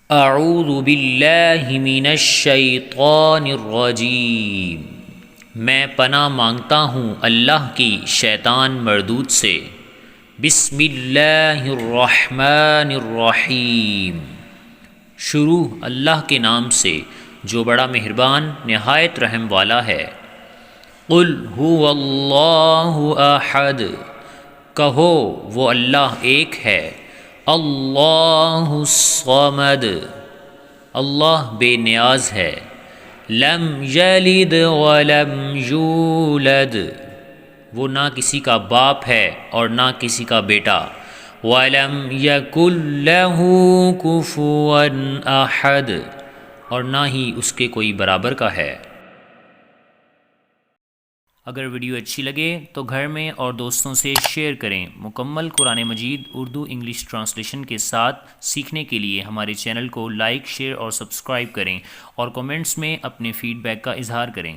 اعوذ باللہ من الشیطان الرجیم، میں پناہ مانگتا ہوں اللہ کی شیطان مردود سے۔ بسم اللہ الرحمن الرحیم، شروع اللہ کے نام سے جو بڑا مہربان نہایت رحم والا ہے۔ قل هو اللہ احد، کہو وہ اللہ ایک ہے۔ اللہ الصمد، اللہ بے نیاز ہے۔ لم یلد ولم یولد، وہ نہ کسی کا باپ ہے اور نہ کسی کا بیٹا۔ ولم یکن لہ کفوا احد، اور نہ ہی اس کے کوئی برابر کا ہے۔ اگر ویڈیو اچھی لگے تو گھر میں اور دوستوں سے شیئر کریں۔ مکمل قرآن مجید اردو انگلش ٹرانسلیشن کے ساتھ سیکھنے کے لیے ہمارے چینل کو لائک، شیئر اور سبسکرائب کریں، اور کمنٹس میں اپنے فیڈ بیک کا اظہار کریں۔